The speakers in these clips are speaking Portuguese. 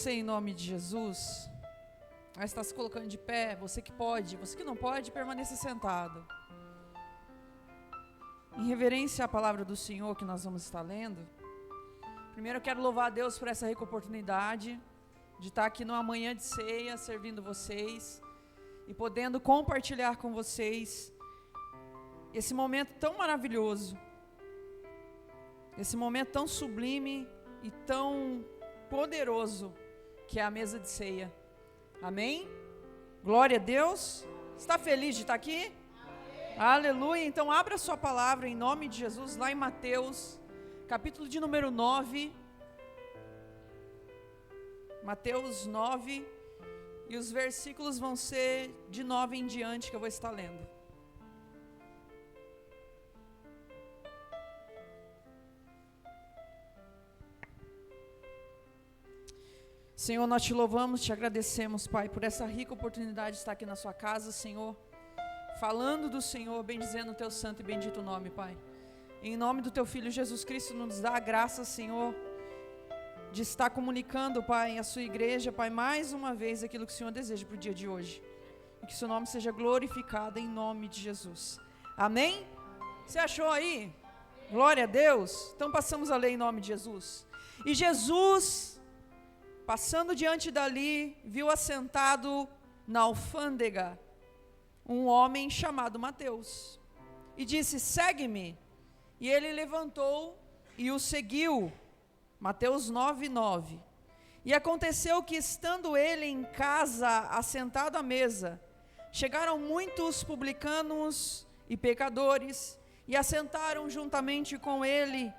você em nome de Jesus a estar se colocando de pé, você que pode, você que não pode, permaneça sentado. Em reverência à palavra do Senhor que nós vamos estar lendo, primeiro eu quero louvar a Deus por essa rica oportunidade de estar aqui numa manhã de ceia, servindo vocês e podendo compartilhar com vocês esse momento tão maravilhoso, esse momento tão sublime e tão poderoso que é a mesa de ceia. Amém? Glória a Deus. Está feliz de estar aqui? Amém. Aleluia. Então abra a sua palavra em nome de Jesus lá em Mateus, capítulo de número 9. Mateus 9, e os versículos vão ser de 9 em diante que eu vou estar lendo. Senhor, nós te louvamos, te agradecemos, Pai, por essa rica oportunidade de estar aqui na sua casa, Senhor, falando do Senhor, bendizendo o teu santo e bendito nome, Pai. Em nome do teu Filho Jesus Cristo, nos dá a graça, Senhor, de estar comunicando, Pai, a sua igreja, Pai, mais uma vez aquilo que o Senhor deseja para o dia de hoje. E que o seu nome seja glorificado em nome de Jesus. Amém? Você achou aí? Glória a Deus. Então passamos a ler em nome de Jesus. E Jesus, passando diante dali, viu assentado na alfândega um homem chamado Mateus. E disse: segue-me. E ele levantou e o seguiu. Mateus 9:9. E aconteceu que, estando ele em casa, assentado à mesa, chegaram muitos publicanos e pecadores, e assentaram juntamente com ele,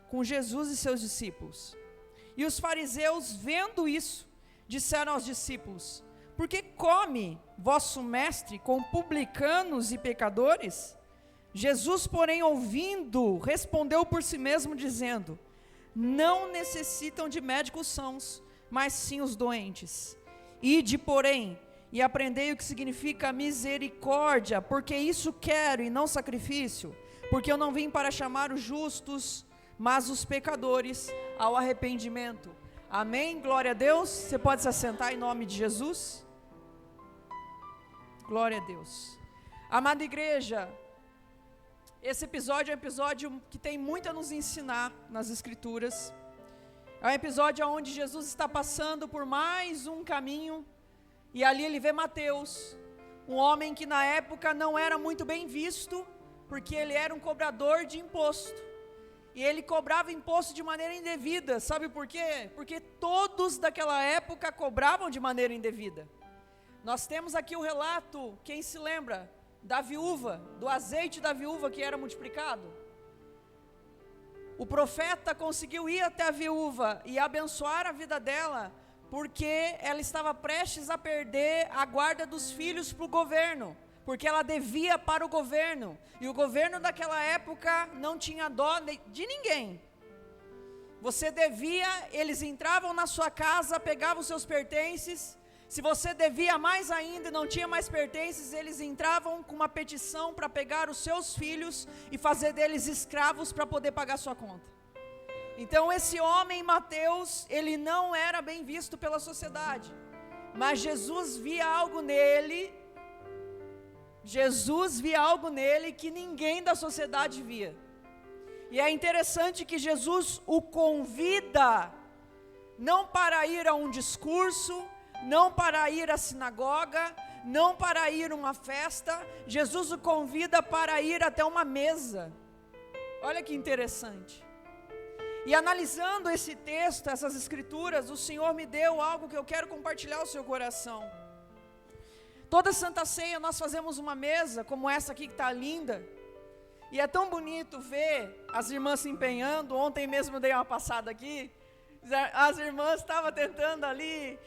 com Jesus e seus discípulos. E os fariseus, vendo isso, disseram aos discípulos: por que come vosso mestre com publicanos e pecadores? Jesus, porém, ouvindo, respondeu por si mesmo, dizendo: não necessitam de médicos sãos, mas sim os doentes. Ide, porém, e aprendei o que significa misericórdia, porque isso quero e não sacrifício, porque eu não vim para chamar os justos, mas os pecadores ao arrependimento. Amém? Glória a Deus. Você pode se assentar em nome de Jesus? Glória a Deus. Amada igreja, esse episódio é um episódio que tem muito a nos ensinar nas Escrituras. É um episódio onde Jesus está passando por mais um caminho, e ali ele vê Mateus, um homem que na época não era muito bem visto, porque ele era um cobrador de imposto. E ele cobrava imposto de maneira indevida. Sabe por quê? Porque todos daquela época cobravam de maneira indevida. Nós temos aqui o relato, quem se lembra, da viúva, do azeite da viúva que era multiplicado. O profeta conseguiu ir até a viúva e abençoar a vida dela, porque ela estava prestes a perder a guarda dos filhos para o governo, porque ela devia para o governo, e o governo daquela época não tinha dó de ninguém. Você devia, eles entravam na sua casa, pegavam os seus pertences. Se você devia mais ainda e não tinha mais pertences, eles entravam com uma petição para pegar os seus filhos e fazer deles escravos para poder pagar sua conta. Então esse homem, Mateus, ele não era bem visto pela sociedade, mas Jesus via algo nele que ninguém da sociedade via. E é interessante que Jesus o convida, não para ir a um discurso, não para ir à sinagoga, não para ir a uma festa. Jesus o convida para ir até uma mesa. Olha que interessante. E analisando esse texto, essas escrituras, o Senhor me deu algo que eu quero compartilhar ao seu coração. Toda Santa Ceia nós fazemos uma mesa como essa aqui que está linda, e é tão bonito ver as irmãs se empenhando. Ontem mesmo eu dei uma passada aqui, as irmãs estavam tentando ali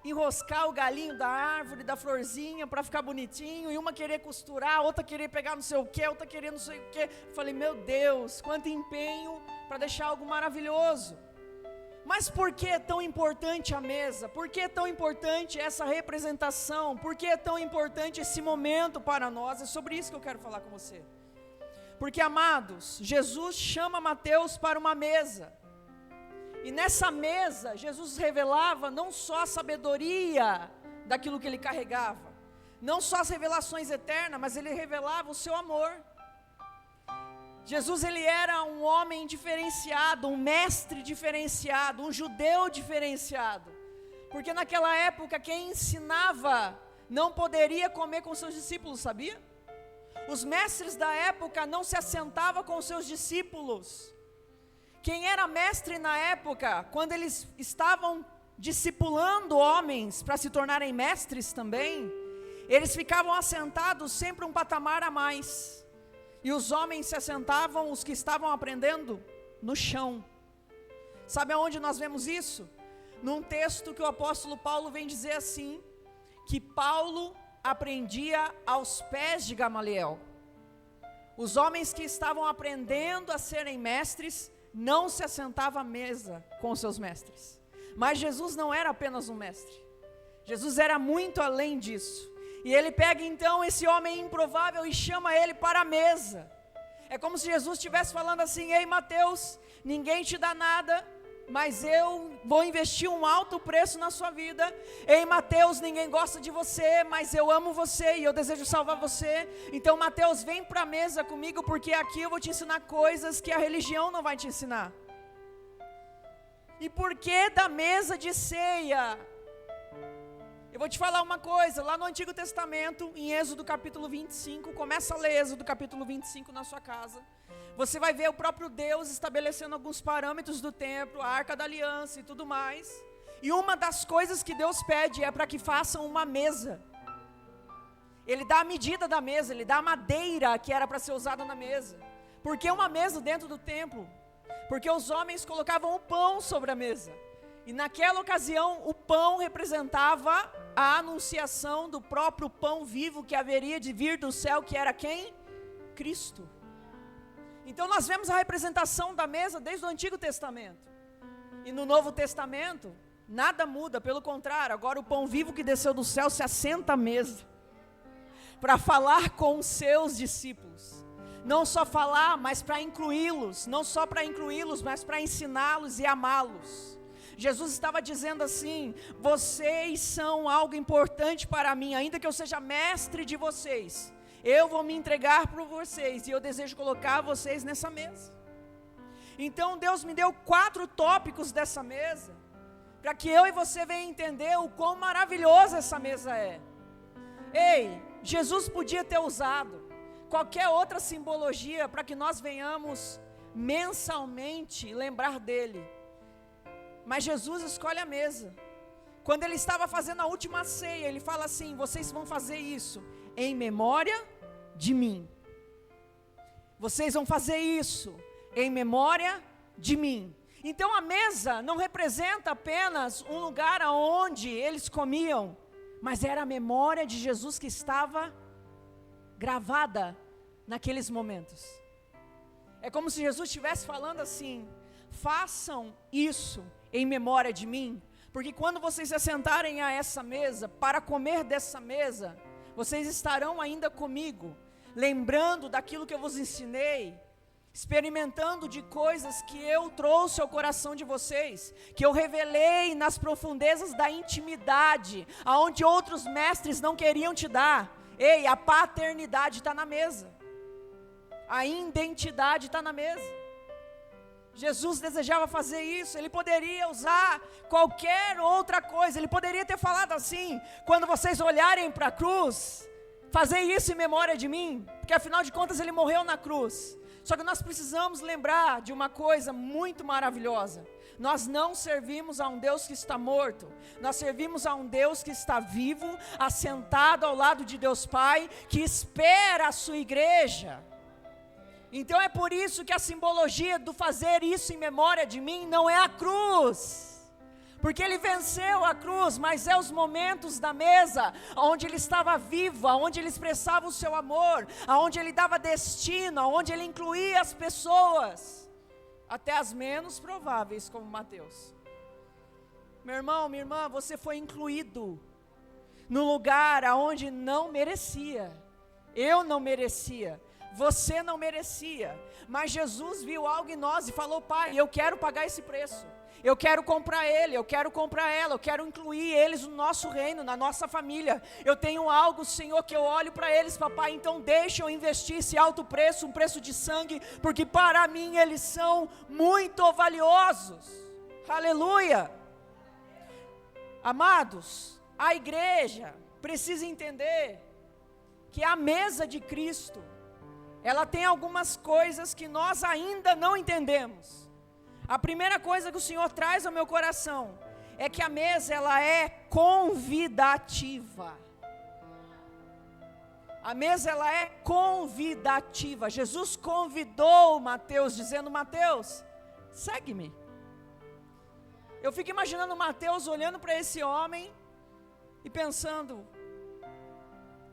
enroscar o galinho da árvore, da florzinha, para ficar bonitinho, e uma querer costurar, outra querer pegar não sei o que, outra querer não sei o que. Falei, meu Deus, quanto empenho para deixar algo maravilhoso. Mas por que é tão importante a mesa? Por que é tão importante essa representação? Por que é tão importante esse momento para nós? É sobre isso que eu quero falar com você. Porque, amados, Jesus chama Mateus para uma mesa. E nessa mesa, Jesus revelava não só a sabedoria daquilo que ele carregava, não só as revelações eternas, mas ele revelava o seu amor. Jesus, ele era um homem diferenciado, um mestre diferenciado, um judeu diferenciado, porque naquela época quem ensinava não poderia comer com seus discípulos, sabia? Os mestres da época não se assentavam com seus discípulos. Quem era mestre na época, quando eles estavam discipulando homens para se tornarem mestres também, eles ficavam assentados sempre um patamar a mais. E os homens se assentavam, os que estavam aprendendo, no chão. Sabe aonde nós vemos isso? Num texto que o apóstolo Paulo vem dizer assim, que Paulo aprendia aos pés de Gamaliel. Os homens que estavam aprendendo a serem mestres, não se assentavam à mesa com os seus mestres. Mas Jesus não era apenas um mestre. Jesus era muito além disso. E ele pega então esse homem improvável e chama ele para a mesa. É como se Jesus estivesse falando assim: ei Mateus, ninguém te dá nada, mas eu vou investir um alto preço na sua vida. Ei Mateus, ninguém gosta de você, mas eu amo você e eu desejo salvar você. Então Mateus, vem para a mesa comigo, porque aqui eu vou te ensinar coisas que a religião não vai te ensinar. E por que da mesa de ceia? Eu vou te falar uma coisa, lá no Antigo Testamento, em Êxodo capítulo 25, começa a ler Êxodo capítulo 25 na sua casa, você vai ver o próprio Deus estabelecendo alguns parâmetros do templo, a Arca da Aliança e tudo mais, e uma das coisas que Deus pede é para que façam uma mesa. Ele dá a medida da mesa, ele dá a madeira que era para ser usada na mesa. Por que uma mesa dentro do templo? Porque os homens colocavam o pão sobre a mesa. E naquela ocasião, o pão representava a anunciação do próprio pão vivo que haveria de vir do céu, que era quem? Cristo. Então nós vemos a representação da mesa desde o Antigo Testamento. E no Novo Testamento, nada muda, pelo contrário, agora o pão vivo que desceu do céu se assenta à mesa, para falar com os seus discípulos. Não só falar, mas para incluí-los, não só para incluí-los, mas para ensiná-los e amá-los. Jesus estava dizendo assim: vocês são algo importante para mim, ainda que eu seja mestre de vocês, eu vou me entregar por vocês, e eu desejo colocar vocês nessa mesa. Então Deus me deu 4 tópicos dessa mesa, para que eu e você venham entender o quão maravilhosa essa mesa é. Ei, Jesus podia ter usado qualquer outra simbologia, para que nós venhamos mensalmente lembrar dele. Mas Jesus escolhe a mesa. Quando ele estava fazendo a última ceia, ele fala assim: vocês vão fazer isso em memória de mim. Vocês vão fazer isso em memória de mim. Então a mesa não representa apenas um lugar onde eles comiam, mas era a memória de Jesus que estava gravada naqueles momentos. É como se Jesus estivesse falando assim: façam isso em memória de mim, porque quando vocês se assentarem a essa mesa, para comer dessa mesa, vocês estarão ainda comigo, lembrando daquilo que eu vos ensinei, experimentando de coisas que eu trouxe ao coração de vocês, que eu revelei nas profundezas da intimidade, aonde outros mestres não queriam te dar. Ei, a paternidade está na mesa, a identidade está na mesa. Jesus desejava fazer isso. Ele poderia usar qualquer outra coisa. Ele poderia ter falado assim: quando vocês olharem para a cruz, fazei isso em memória de mim, porque afinal de contas ele morreu na cruz. Só que nós precisamos lembrar de uma coisa muito maravilhosa: nós não servimos a um Deus que está morto, nós servimos a um Deus que está vivo, assentado ao lado de Deus Pai, que espera a sua igreja. Então é por isso que a simbologia do fazer isso em memória de mim não é a cruz, porque ele venceu a cruz, mas é os momentos da mesa, onde ele estava vivo, onde ele expressava o seu amor, onde ele dava destino, onde ele incluía as pessoas, até as menos prováveis, como Mateus. Meu irmão, minha irmã, você foi incluído no lugar aonde não merecia. Eu não merecia. Você não merecia, mas Jesus viu algo em nós e falou: Pai, eu quero pagar esse preço, Eu quero comprar ele, eu quero comprar ela, eu quero incluir eles no nosso reino, na nossa família. Eu tenho algo, Senhor, que eu olho para eles, papai, então deixa eu investir esse alto preço, um preço de sangue, porque para mim eles são muito valiosos. Aleluia! Amados, a igreja precisa entender que a mesa de Cristo, ela tem algumas coisas que nós ainda não entendemos. A primeira coisa que o Senhor traz ao meu coração é que a mesa, ela é convidativa. A mesa, ela é convidativa. Jesus convidou Mateus, dizendo: Mateus, segue-me. Eu fico imaginando Mateus olhando para esse homem e pensando: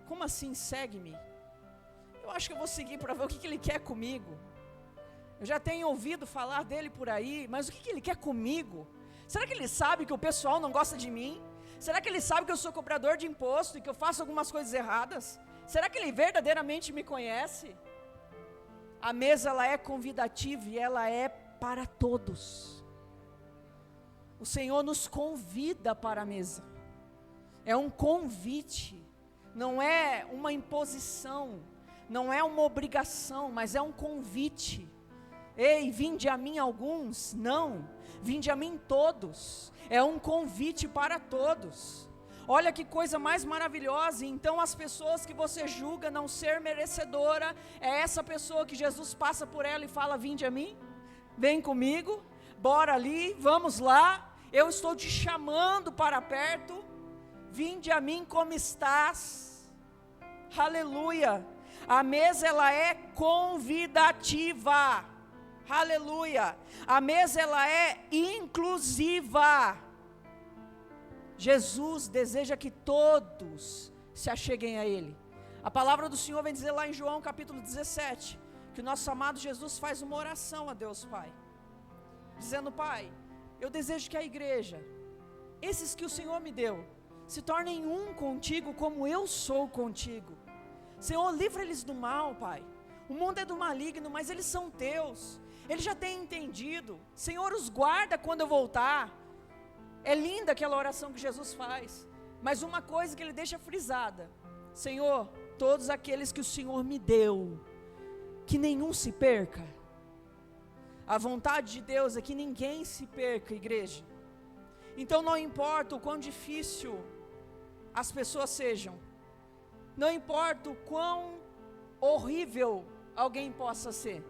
como assim segue-me? Eu acho que eu vou seguir para ver o que ele quer comigo. Eu já tenho ouvido falar dele por aí, mas o que ele quer comigo? Será que ele sabe que o pessoal não gosta de mim? Será que ele sabe que eu sou cobrador de imposto e que eu faço algumas coisas erradas? Será que ele verdadeiramente me conhece? A mesa, ela é convidativa e ela é para todos. O Senhor nos convida para a mesa. É um convite, não é uma imposição, não é uma obrigação, mas é um convite. Ei, vinde a mim alguns? Não, vinde a mim todos. É um convite para todos. Olha que coisa mais maravilhosa. Então as pessoas que você julga não ser merecedora, é essa pessoa que Jesus passa por ela e fala: vinde a mim, vem comigo, bora ali, vamos lá, eu estou te chamando para perto, vinde a mim como estás. Aleluia. A mesa, ela é convidativa. Aleluia. A mesa, ela é inclusiva. Jesus deseja que todos se acheguem a Ele. A palavra do Senhor vem dizer lá em João capítulo 17, que o nosso amado Jesus faz uma oração a Deus Pai, dizendo: Pai, eu desejo que a igreja, esses que o Senhor me deu, se tornem um contigo como eu sou contigo. Senhor, livra eles do mal, Pai. O mundo é do maligno, mas eles são teus. Eles já têm entendido. Senhor, os guarda quando eu voltar. É linda aquela oração que Jesus faz, mas uma coisa que ele deixa frisada: Senhor, todos aqueles que o Senhor me deu, que nenhum se perca. A vontade de Deus é que ninguém se perca, igreja. Então não importa o quão difícil as pessoas sejam, não importa o quão horrível alguém possa ser,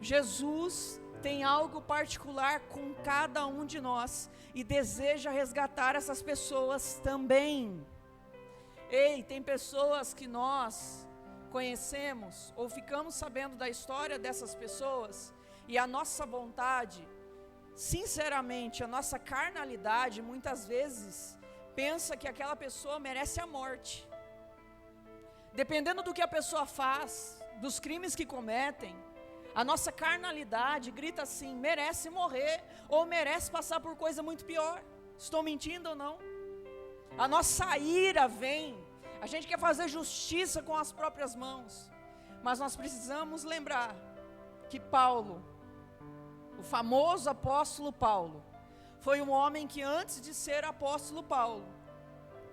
Jesus tem algo particular com cada um de nós e deseja resgatar essas pessoas também. Ei, tem pessoas que nós conhecemos ou ficamos sabendo da história dessas pessoas e a nossa vontade, sinceramente, a nossa carnalidade muitas vezes pensa que aquela pessoa merece a morte. Dependendo do que a pessoa faz, dos crimes que cometem, a nossa carnalidade grita assim: merece morrer, ou merece passar por coisa muito pior. Estou mentindo ou não? A nossa ira vem, a gente quer fazer justiça com as próprias mãos, mas nós precisamos lembrar que Paulo, o famoso apóstolo Paulo, foi um homem que antes de ser apóstolo Paulo,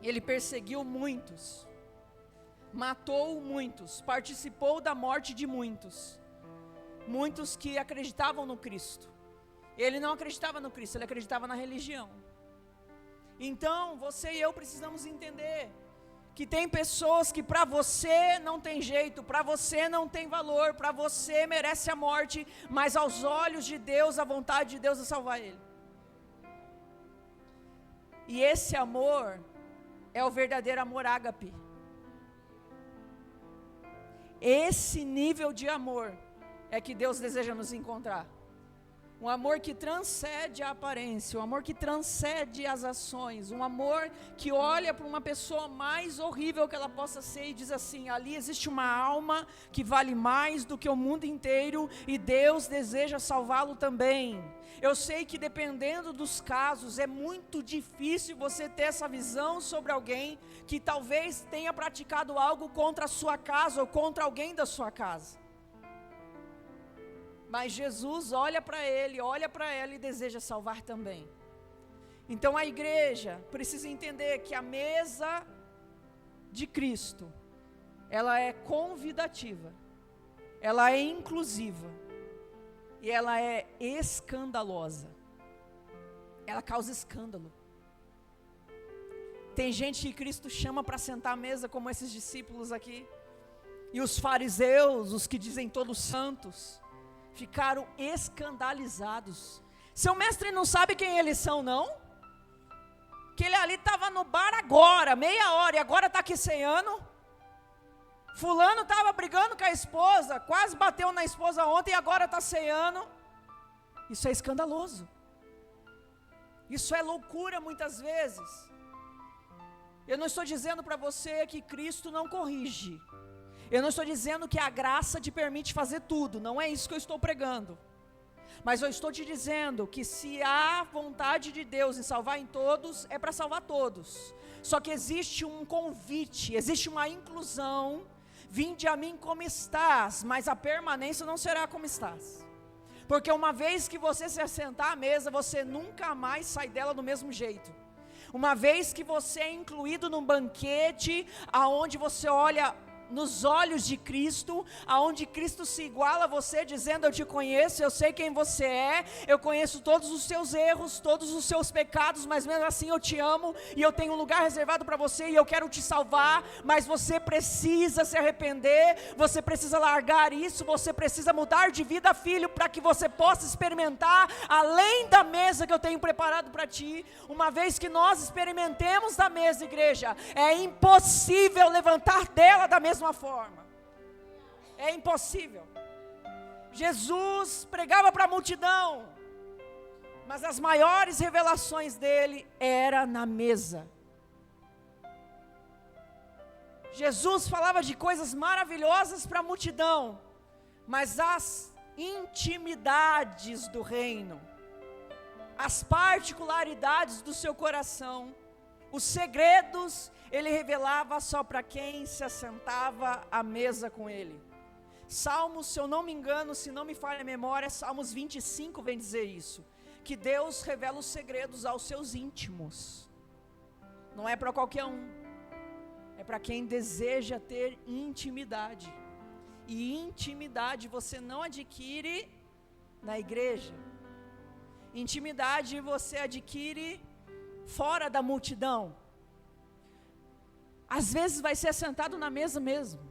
ele perseguiu muitos, matou muitos, participou da morte de muitos que acreditavam no Cristo. Ele não acreditava no Cristo, ele acreditava na religião. Então, você e eu precisamos entender que tem pessoas que para você não tem jeito, para você não tem valor, para você merece a morte, mas aos olhos de Deus, a vontade de Deus é salvar ele. E esse amor é o verdadeiro amor ágape. Esse nível de amor é que Deus deseja nos encontrar. Um amor que transcende a aparência, um amor que transcende as ações, um amor que olha para uma pessoa mais horrível que ela possa ser e diz assim: ali existe uma alma que vale mais do que o mundo inteiro e Deus deseja salvá-lo também. Eu sei que dependendo dos casos é muito difícil você ter essa visão sobre alguém que talvez tenha praticado algo contra a sua casa ou contra alguém da sua casa. Mas Jesus olha para ele, olha para ela e deseja salvar também. Então a igreja precisa entender que a mesa de Cristo, ela é convidativa, ela é inclusiva e ela é escandalosa. Ela causa escândalo. Tem gente que Cristo chama para sentar à mesa, como esses discípulos aqui, e os fariseus, os que dizem todos santos, ficaram escandalizados. Seu mestre não sabe quem eles são, não? Que ele ali estava no bar agora, meia hora, e agora está aqui ceando. Fulano estava brigando com a esposa, quase bateu na esposa ontem e agora está ceando. Isso é escandaloso. Isso é loucura muitas vezes. Eu não estou dizendo para você que Cristo não corrige. Eu não estou dizendo que a graça te permite fazer tudo. Não é isso que eu estou pregando. Mas eu estou te dizendo que se há vontade de Deus em salvar em todos, é para salvar todos. Só que existe um convite, existe uma inclusão. Vinde a mim como estás, mas a permanência não será como estás. Porque uma vez que você se assentar à mesa, você nunca mais sai dela do mesmo jeito. Uma vez que você é incluído num banquete, aonde você olha nos olhos de Cristo, aonde Cristo se iguala a você, dizendo: eu te conheço, eu sei quem você é, eu conheço todos os seus erros, todos os seus pecados, mas mesmo assim eu te amo, e eu tenho um lugar reservado para você, e eu quero te salvar, mas você precisa se arrepender, você precisa largar isso, você precisa mudar de vida, filho, para que você possa experimentar, além da mesa que eu tenho preparado para ti. Uma vez que nós experimentemos da mesa, igreja, é impossível levantar dela da mesma forma. É impossível. Jesus pregava para a multidão, mas as maiores revelações dele era na mesa. Jesus falava de coisas maravilhosas para a multidão, mas as intimidades do reino, as particularidades do seu coração, os segredos, ele revelava só para quem se assentava à mesa com ele. Salmos, se eu não me engano, se não me falha a memória, Salmos 25 vem dizer isso, que Deus revela os segredos aos seus íntimos. Não é para qualquer um, é para quem deseja ter intimidade. E intimidade você não adquire na igreja. Intimidade você adquire fora da multidão. Às vezes vai ser sentado na mesa mesmo.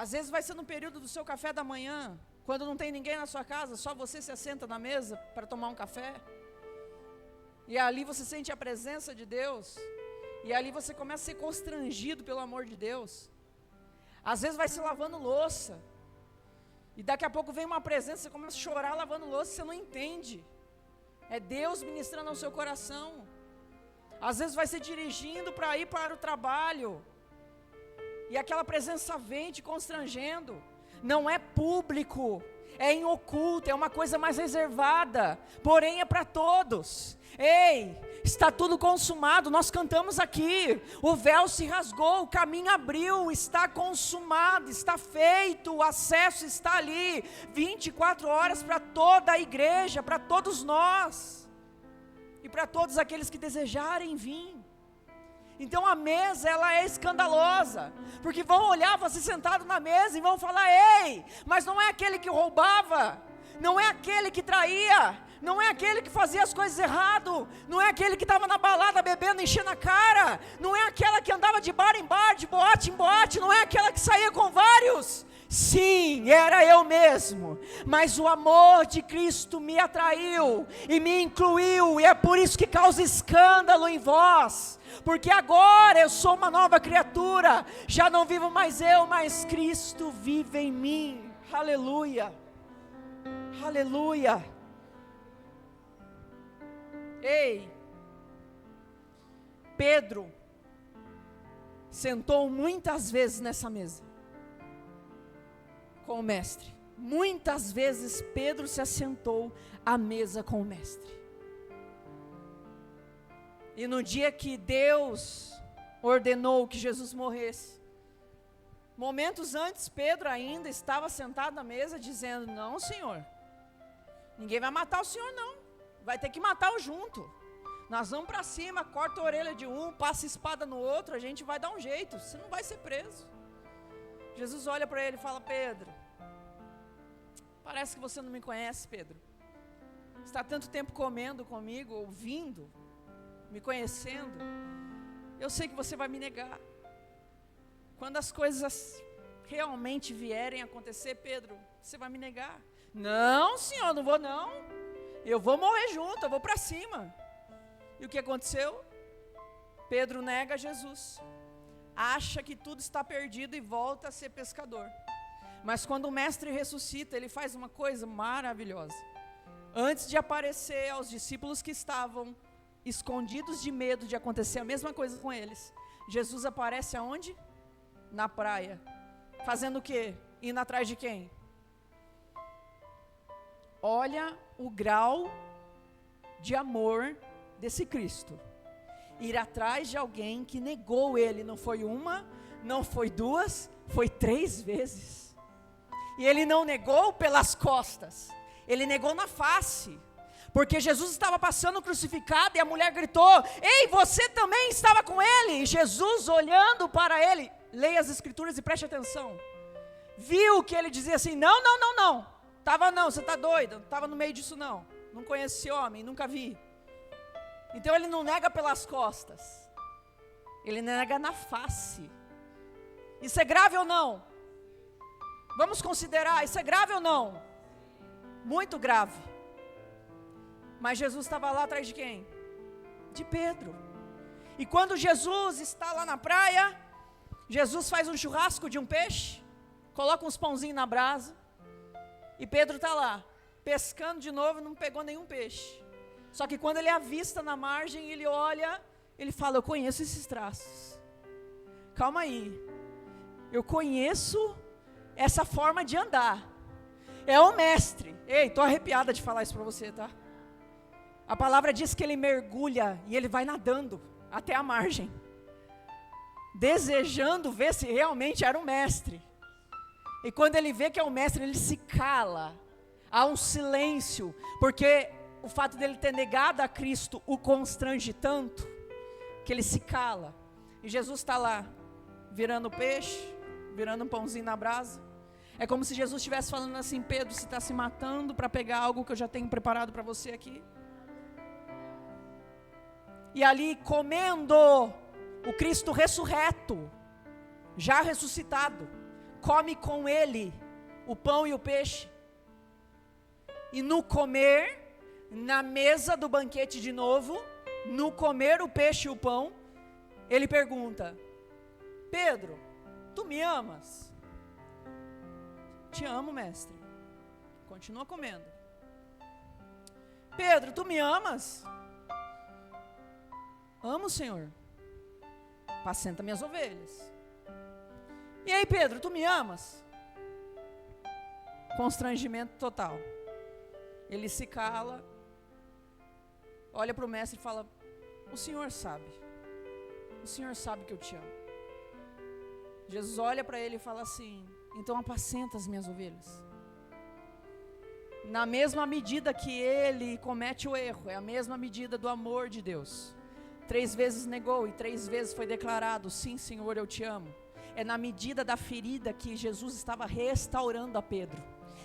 Às vezes vai ser no período do seu café da manhã, quando não tem ninguém na sua casa, só você se assenta na mesa para tomar um café. E ali você sente a presença de Deus. E ali você começa a ser constrangido pelo amor de Deus. Às vezes vai ser lavando louça. E daqui a pouco vem uma presença, você começa a chorar lavando louça, você não entende. É Deus ministrando ao seu coração. Às vezes vai se dirigindo para ir para o trabalho, e aquela presença vem te constrangendo. Não é público, é em oculto, é uma coisa mais reservada, porém é para todos. Ei, está tudo consumado, nós cantamos aqui, o véu se rasgou, o caminho abriu, está consumado, está feito, o acesso está ali, 24 horas para toda a igreja, para todos nós, e para todos aqueles que desejarem vir. Então a mesa, ela é escandalosa, porque vão olhar você sentado na mesa e vão falar: ei, mas não é aquele que roubava, não é aquele que traía, não é aquele que fazia as coisas errado, não é aquele que estava na balada bebendo, enchendo a cara, não é aquela que andava de bar em bar, de boate em boate, não é aquela que saía com vários. Sim, era eu mesmo, mas o amor de Cristo me atraiu e me incluiu, e é por isso que causa escândalo em vós, porque agora eu sou uma nova criatura, já não vivo mais eu, mas Cristo vive em mim. Aleluia, aleluia. Ei, Pedro sentou muitas vezes nessa mesa com o mestre. Muitas vezes Pedro se assentou à mesa com o mestre. E no dia que Deus ordenou que Jesus morresse, Momentos antes, Pedro ainda estava sentado na mesa dizendo: não, Senhor, ninguém vai matar o Senhor não, vai ter que matar-o junto. Nós vamos para cima, corta a orelha de um, passa a espada no outro, a gente vai dar um jeito, você não vai ser preso. Jesus olha para ele e fala: Pedro, parece que você não me conhece, Pedro. Está tanto tempo comendo comigo, ouvindo, me conhecendo. Eu sei que você vai me negar. Quando as coisas realmente vierem a acontecer, Pedro, você vai me negar. Não, Senhor, não vou não. Eu vou morrer junto, eu vou para cima. E o que aconteceu? Pedro nega Jesus. Acha que tudo está perdido e volta a ser pescador. Mas quando o mestre ressuscita, ele faz uma coisa maravilhosa. Antes de aparecer aos discípulos que estavam escondidos de medo de acontecer a mesma coisa com eles, Jesus aparece aonde? Na praia. Fazendo o quê? Indo atrás de quem? Olha o grau de amor desse Cristo. Ir atrás de alguém que negou ele, não foi uma, não foi duas, foi 3 vezes. E ele não negou pelas costas, ele negou na face. Porque Jesus estava passando crucificado e a mulher gritou: ei, você também estava com ele? E Jesus, olhando para ele, leia as escrituras e preste atenção, viu que ele dizia assim: não, estava não, você está doido, não estava no meio disso não conheço esse homem, nunca vi. Então ele não nega pelas costas, ele nega na face. Isso é grave ou não? Vamos considerar, isso é grave ou não? Muito grave. Mas Jesus estava lá atrás de quem? De Pedro. E quando Jesus está lá na praia, Jesus faz um churrasco de um peixe, coloca uns pãozinhos na brasa, e Pedro está lá, pescando de novo, não pegou nenhum peixe. Só que quando ele avista na margem, ele olha, ele fala: eu conheço esses traços. Calma aí, eu conheço essa forma de andar. É o mestre. Ei, estou arrepiada de falar isso para você, tá? A palavra diz que ele mergulha e ele vai nadando até a margem, desejando ver se realmente era o mestre. E quando ele vê que é o mestre, ele se cala. Há um silêncio, porque o fato dele ter negado a Cristo o constrange tanto, que ele se cala. E Jesus está lá, virando peixe, virando um pãozinho na brasa. É como se Jesus estivesse falando assim: Pedro, você está se matando para pegar algo que eu já tenho preparado para você aqui. E ali comendo, o Cristo ressurreto, já ressuscitado, come com ele o pão e o peixe. E no comer, na mesa do banquete de novo, no comer o peixe e o pão, ele pergunta: Pedro, tu me amas? Te amo, mestre. Continua comendo. Pedro, tu me amas? Amo, Senhor. Apacenta minhas ovelhas. E aí, Pedro, tu me amas? Constrangimento total. Ele se cala, olha para o mestre e fala: o Senhor sabe que eu te amo. Jesus olha para ele e fala assim: então apacenta as minhas ovelhas. Na mesma medida que ele comete o erro, é a mesma medida do amor de Deus. 3 vezes negou e 3 vezes foi declarado: sim, Senhor, eu te amo. É na medida da ferida que Jesus estava restaurando a Pedro.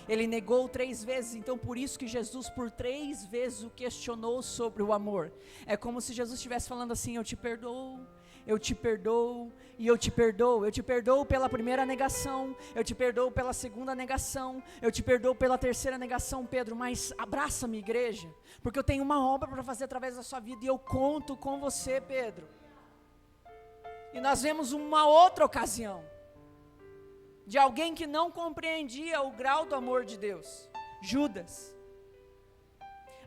Ele negou 3 vezes, então por isso que Jesus por 3 vezes o questionou sobre o amor. É como se Jesus estivesse falando assim: eu te perdoo, eu te perdoo e eu te perdoo. Eu te perdoo pela primeira negação, eu te perdoo pela segunda negação, eu te perdoo pela terceira negação, Pedro, mas abraça-me, igreja, porque eu tenho uma obra para fazer através da sua vida e eu conto com você, Pedro. E nós vemos uma outra ocasião de alguém que não compreendia o grau do amor de Deus: Judas.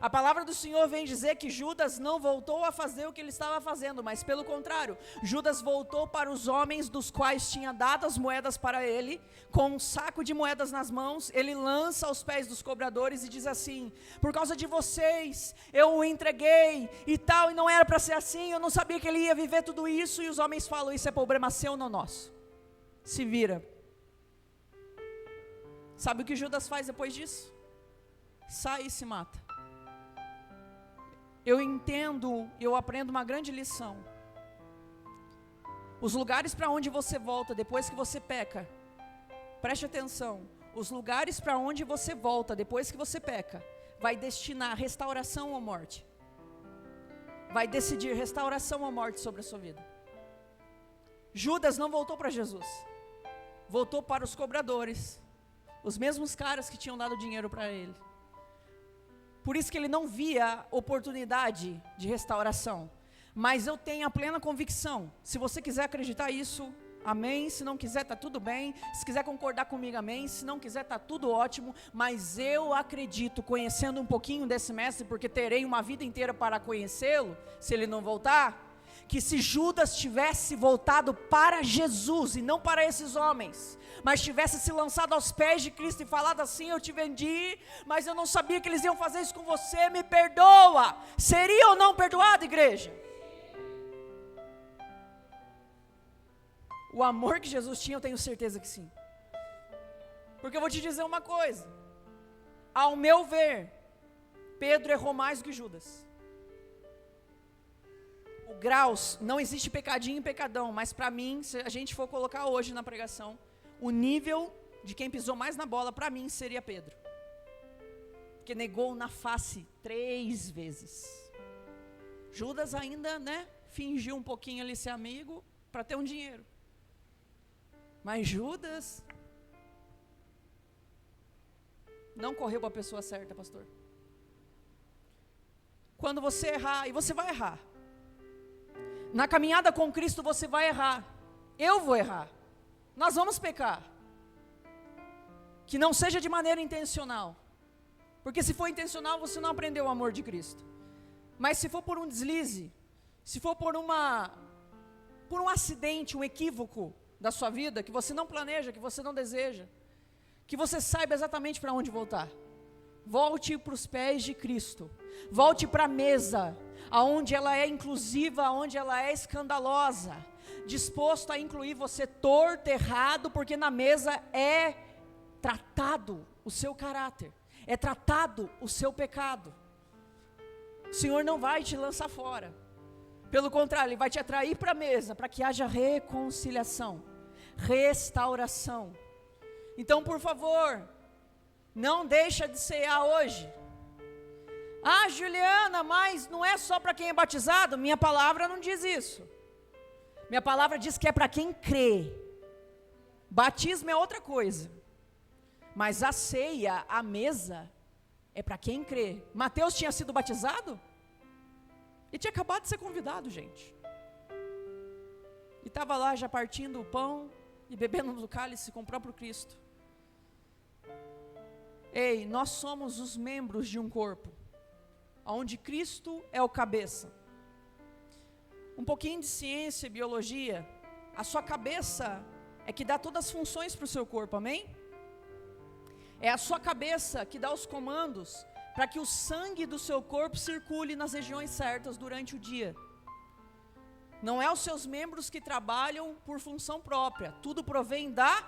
A palavra do Senhor vem dizer que Judas não voltou a fazer o que ele estava fazendo, mas pelo contrário, Judas voltou para os homens dos quais tinha dado as moedas para ele, com um saco de moedas nas mãos, ele lança aos pés dos cobradores e diz assim: por causa de vocês, eu o entreguei e tal, e não era para ser assim, eu não sabia que ele ia viver tudo isso. E os homens falam: isso é problema seu, não nosso, se vira, Sabe o que Judas faz depois disso? Sai e se mata. Eu entendo, eu aprendo uma grande lição. Os lugares para onde você volta depois que você peca, preste atenção, os lugares para onde você volta depois que você peca, vai destinar restauração ou morte. Vai decidir restauração ou morte sobre a sua vida. Judas não voltou para Jesus, voltou para os cobradores, os mesmos caras que tinham dado dinheiro para ele. Por isso que ele não via oportunidade de restauração. Mas eu tenho a plena convicção, se você quiser acreditar isso, amém. Se não quiser, está tudo bem. Se quiser concordar comigo, amém. Se não quiser, está tudo ótimo. Mas eu acredito, conhecendo um pouquinho desse mestre, porque terei uma vida inteira para conhecê-lo, se ele não voltar, que se Judas tivesse voltado para Jesus e não para esses homens, mas tivesse se lançado aos pés de Cristo e falado assim: eu te vendi, mas eu não sabia que eles iam fazer isso com você, me perdoa. Seria ou não perdoado, igreja? O amor que Jesus tinha, eu tenho certeza que sim. Porque eu vou te dizer uma coisa, ao meu ver, Pedro errou mais do que Judas. O graus, não existe pecadinho e pecadão, mas para mim, se a gente for colocar hoje na pregação, o nível de quem pisou mais na bola, para mim, seria Pedro. Porque negou na face 3 vezes. Judas ainda, fingiu um pouquinho ali ser amigo, para ter um dinheiro. Mas Judas não correu para a pessoa certa, pastor. Quando você errar, e você vai errar, na caminhada com Cristo você vai errar, eu vou errar, nós vamos pecar, que não seja de maneira intencional, porque se for intencional você não aprendeu o amor de Cristo, mas se for por um deslize, se for por um acidente, um equívoco da sua vida, que você não planeja, que você não deseja, que você saiba exatamente para onde voltar, volte para os pés de Cristo, volte para a mesa, aonde ela é inclusiva, aonde ela é escandalosa, disposto a incluir você torto, errado, porque na mesa é tratado o seu caráter, é tratado o seu pecado. O Senhor não vai te lançar fora, pelo contrário, Ele vai te atrair para a mesa, para que haja reconciliação, restauração. Então, por favor, não deixa de cear hoje. Ah, Juliana, mas não é só para quem é batizado? Minha palavra não diz isso. Minha palavra diz que é para quem crê. Batismo é outra coisa. Mas a ceia, a mesa, é para quem crê. Mateus tinha sido batizado? Ele tinha acabado de ser convidado, gente. E estava lá já partindo o pão e bebendo do cálice com o próprio Cristo. Ei, nós somos os membros de um corpo, onde Cristo é o cabeça. Um pouquinho de ciência e biologia, a sua cabeça é que dá todas as funções para o seu corpo, amém? É a sua cabeça que dá os comandos para que o sangue do seu corpo circule nas regiões certas durante o dia. Não é os seus membros que trabalham por função própria, tudo provém da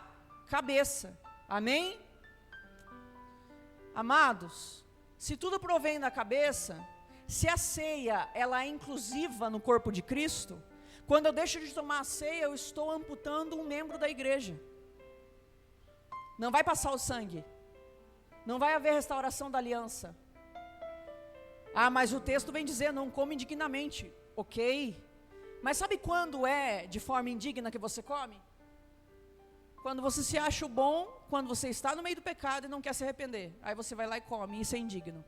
cabeça, amém? Amados, se tudo provém da cabeça, se a ceia ela é inclusiva no corpo de Cristo, quando eu deixo de tomar a ceia, eu estou amputando um membro da igreja. Não vai passar o sangue, não vai haver restauração da aliança. Ah, mas o texto vem dizer, não come indignamente. Ok, mas sabe quando é de forma indigna que você come? Quando você se acha o bom, quando você está no meio do pecado e não quer se arrepender. Aí você vai lá e come, isso é indigno.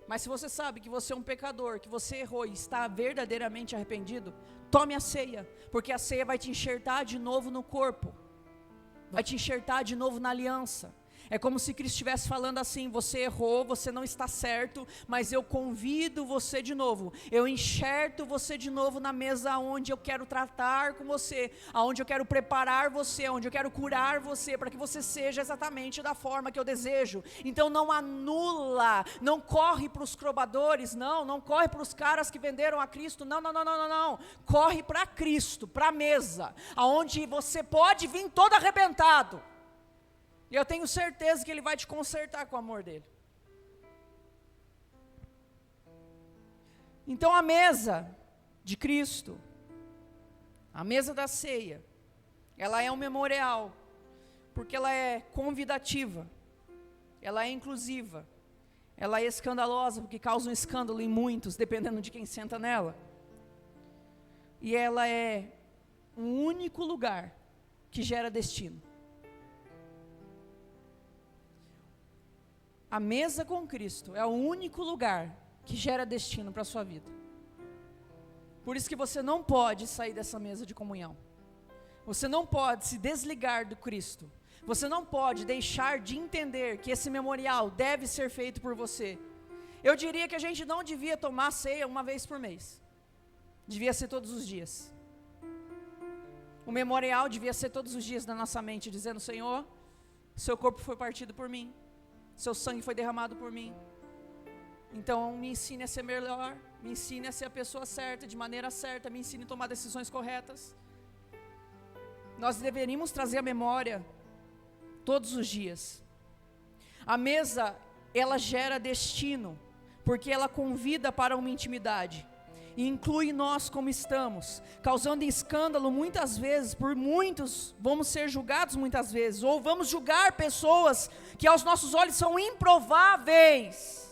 Mas se você sabe que você é um pecador, que você errou e está verdadeiramente arrependido, tome a ceia, porque a ceia vai te enxertar de novo no corpo, vai te enxertar de novo na aliança. É como se Cristo estivesse falando assim: você errou, você não está certo, mas eu convido você de novo, eu enxerto você de novo na mesa onde eu quero tratar com você, aonde eu quero preparar você, onde eu quero curar você, para que você seja exatamente da forma que eu desejo. Então não anula, não corre para os cobradores, não corre para os caras que venderam a Cristo, não, corre para Cristo, para a mesa, aonde você pode vir todo arrebentado, E eu tenho certeza que Ele vai te consertar com o amor dEle. Então a mesa de Cristo, a mesa da ceia, ela é um memorial, porque ela é convidativa, ela é inclusiva, ela é escandalosa, porque causa um escândalo em muitos, dependendo de quem senta nela. E ela é um único lugar que gera destino. A mesa com Cristo é o único lugar que gera destino para a sua vida. Por isso que você não pode sair dessa mesa de comunhão. Você não pode se desligar do Cristo. Você não pode deixar de entender que esse memorial deve ser feito por você. Eu diria que a gente não devia tomar ceia uma vez por mês. Devia ser todos os dias. O memorial devia ser todos os dias na nossa mente, dizendo: Senhor, seu corpo foi partido por mim, seu sangue foi derramado por mim. Então me ensine a ser melhor, me ensine a ser a pessoa certa, de maneira certa, me ensine a tomar decisões corretas. Nós deveríamos trazer a memória todos os dias. A mesa, ela gera destino, porque ela convida para uma intimidade, e inclui nós como estamos, causando escândalo muitas vezes, por muitos vamos ser julgados muitas vezes, ou vamos julgar pessoas que aos nossos olhos são improváveis.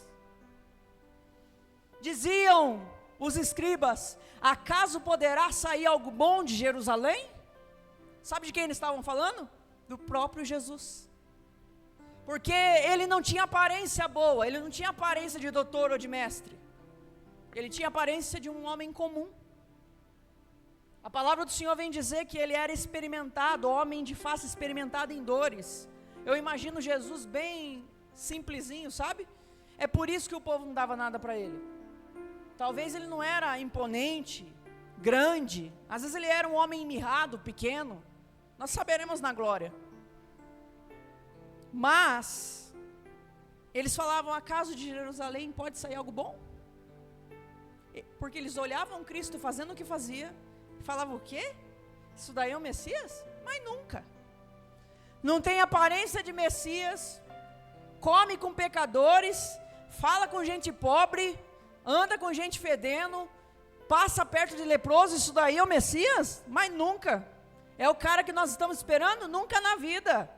Diziam os escribas: acaso poderá sair algo bom de Jerusalém? Sabe de quem eles estavam falando? Do próprio Jesus. Porque ele não tinha aparência boa, ele não tinha aparência de doutor ou de mestre. Ele tinha aparência de um homem comum. A palavra do Senhor vem dizer que ele era experimentado, homem de face experimentada em dores. Eu imagino Jesus bem simplesinho, sabe? É por isso que o povo não dava nada para ele. Talvez ele não era imponente, grande. Às vezes ele era um homem mirrado, pequeno. Nós saberemos na glória. Mas eles falavam: acaso de Jerusalém pode sair algo bom? Porque eles olhavam Cristo fazendo o que fazia e falavam: o quê? Isso daí é o Messias? Mas nunca. Não tem aparência de Messias, come com pecadores, fala com gente pobre, anda com gente fedendo, passa perto de leproso. Isso daí é o Messias? Mas nunca. É o cara que nós estamos esperando? Nunca na vida.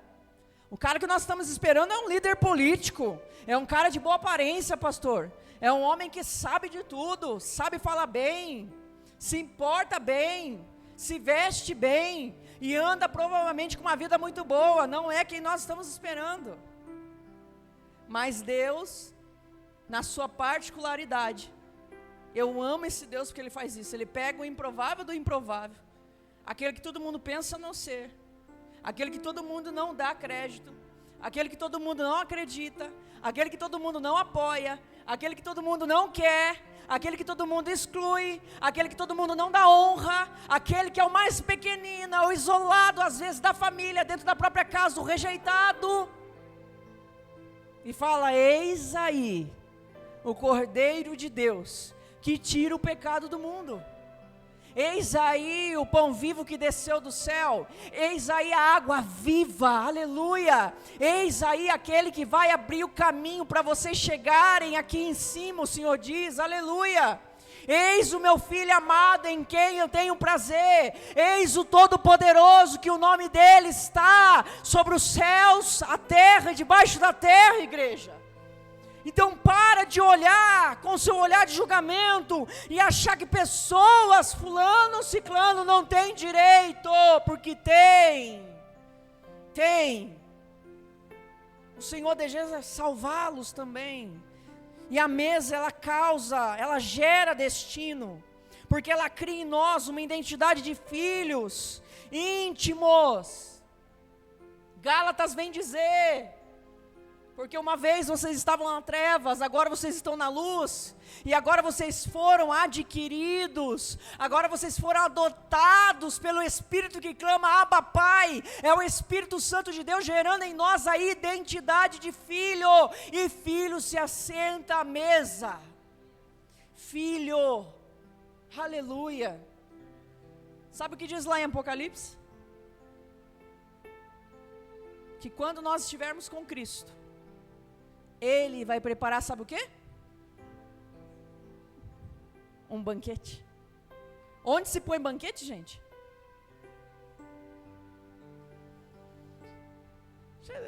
O cara que nós estamos esperando é um líder político, é um cara de boa aparência, pastor. É um homem que sabe de tudo, sabe falar bem, se importa bem, se veste bem e anda provavelmente com uma vida muito boa. Não é quem nós estamos esperando. Mas Deus, na sua particularidade, eu amo esse Deus porque Ele faz isso. Ele pega o improvável do improvável, aquele que todo mundo pensa não ser, aquele que todo mundo não dá crédito, aquele que todo mundo não acredita, aquele que todo mundo não apoia, aquele que todo mundo não quer, aquele que todo mundo exclui, aquele que todo mundo não dá honra, aquele que é o mais pequenino, é o isolado às vezes da família, dentro da própria casa, o rejeitado. E fala: eis aí o Cordeiro de Deus que tira o pecado do mundo. Eis aí o pão vivo que desceu do céu, eis aí a água viva, aleluia, eis aí aquele que vai abrir o caminho para vocês chegarem aqui em cima, o Senhor diz, aleluia. Eis o meu filho amado em quem eu tenho prazer, eis o Todo-Poderoso, que o nome dele está sobre os céus, a terra e debaixo da terra, igreja. Então para de olhar com seu olhar de julgamento e achar que pessoas, fulano, ciclano, não tem direito, porque tem. O Senhor deseja salvá-los também. E a mesa, ela gera destino, porque ela cria em nós uma identidade de filhos íntimos. Gálatas vem dizer: porque uma vez vocês estavam nas trevas, agora vocês estão na luz, e agora vocês foram adquiridos, agora vocês foram adotados pelo Espírito que clama Abba Pai. É o Espírito Santo de Deus gerando em nós a identidade de filho, e filho se assenta à mesa. Filho, aleluia. Sabe o que diz lá em Apocalipse? que quando nós estivermos com Cristo, Ele vai preparar, sabe o quê? Um banquete. Onde se põe banquete, gente?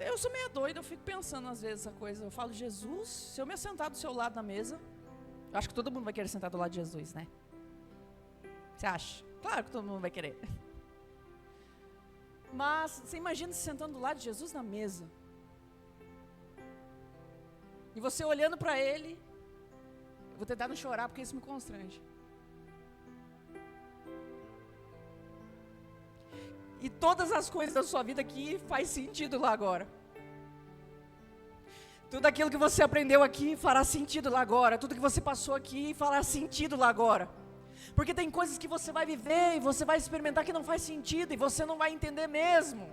Eu sou meio doida, eu fico pensando às vezes essa coisa. Eu falo, Jesus, se eu me assentar do seu lado na mesa, eu acho que todo mundo vai querer sentar do lado de Jesus, né? Você acha? Claro que todo mundo vai querer. Mas você imagina se sentando do lado de Jesus na mesa. E você olhando para Ele. Eu vou tentar não chorar porque isso me constrange. E todas as coisas da sua vida aqui faz sentido lá agora. Tudo aquilo que você aprendeu aqui fará sentido lá agora. Tudo que você passou aqui fará sentido lá agora. Porque tem coisas que você vai viver e você vai experimentar que não faz sentido e você não vai entender mesmo.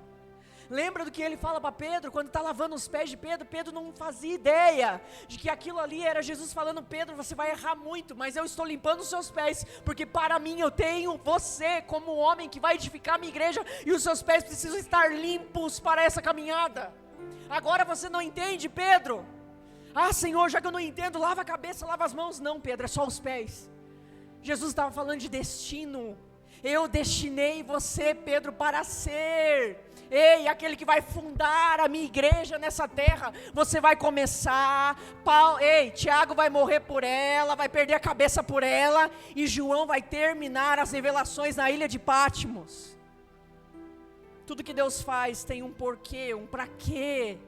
Lembra do que ele fala para Pedro, quando está lavando os pés de Pedro? Pedro não fazia ideia de que aquilo ali era Jesus falando, Pedro, você vai errar muito, mas eu estou limpando os seus pés, porque para mim eu tenho você como homem que vai edificar a minha igreja, e os seus pés precisam estar limpos para essa caminhada. Agora você não entende, Pedro? Ah, Senhor, já que eu não entendo, lava a cabeça, lava as mãos. Não, Pedro, é só os pés. Jesus estava falando de destino. Eu destinei você, Pedro, para ser, aquele que vai fundar a minha igreja nessa terra. Você vai começar, Tiago vai morrer por ela, vai perder a cabeça por ela, e João vai terminar as revelações na ilha de Patmos. Tudo que Deus faz tem um porquê, um pra quê,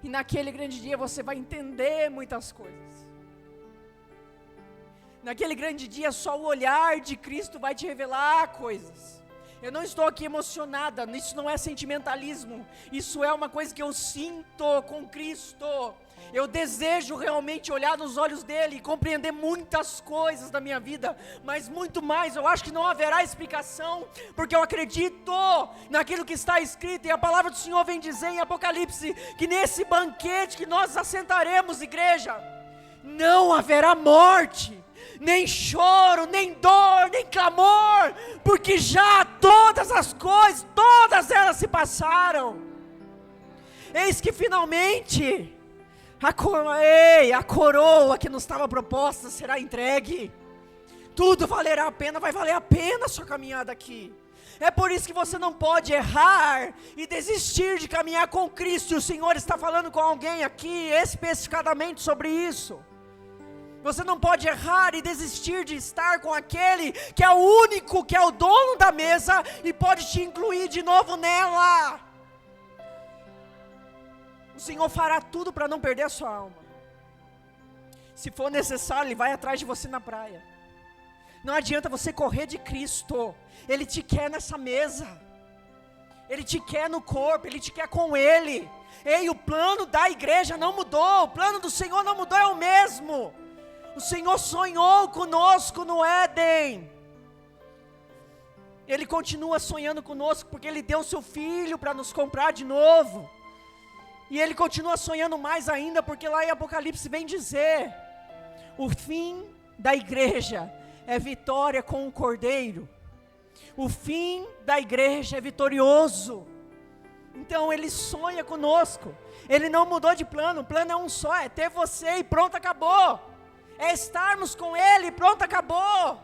e naquele grande dia você vai entender muitas coisas. Naquele grande dia, só o olhar de Cristo vai te revelar coisas. Eu não estou aqui emocionada, isso não é sentimentalismo, isso é uma coisa que eu sinto com Cristo. Eu desejo realmente olhar nos olhos dele e compreender muitas coisas da minha vida, mas muito mais, eu acho que não haverá explicação, porque eu acredito naquilo que está escrito, e a palavra do Senhor vem dizer em Apocalipse, que nesse banquete que nós assentaremos, igreja, não haverá morte, nem choro, nem dor, nem clamor, porque já todas as coisas, todas elas se passaram. Eis que finalmente a coroa que nos estava proposta será entregue. Tudo valerá a pena, vai valer a pena a sua caminhada aqui. É por isso que você não pode errar e desistir de caminhar com Cristo. E o Senhor está falando com alguém aqui especificadamente sobre isso. Você não pode errar e desistir de estar com aquele que é o único, que é o dono da mesa e pode te incluir de novo nela. O Senhor fará tudo para não perder a sua alma. Se for necessário, Ele vai atrás de você na praia. Não adianta você correr de Cristo. Ele te quer nessa mesa. Ele te quer no corpo, Ele te quer com Ele. O plano da igreja não mudou, o plano do Senhor não mudou, é o mesmo. O Senhor sonhou conosco no Éden. Ele continua sonhando conosco, porque Ele deu o seu Filho para nos comprar de novo. E Ele continua sonhando mais ainda, porque lá em Apocalipse vem dizer, o fim da igreja é vitória com o Cordeiro. O fim da igreja é vitorioso. Então Ele sonha conosco. Ele não mudou de plano, o plano é um só, é ter você e pronto, acabou. É estarmos com Ele, pronto, acabou.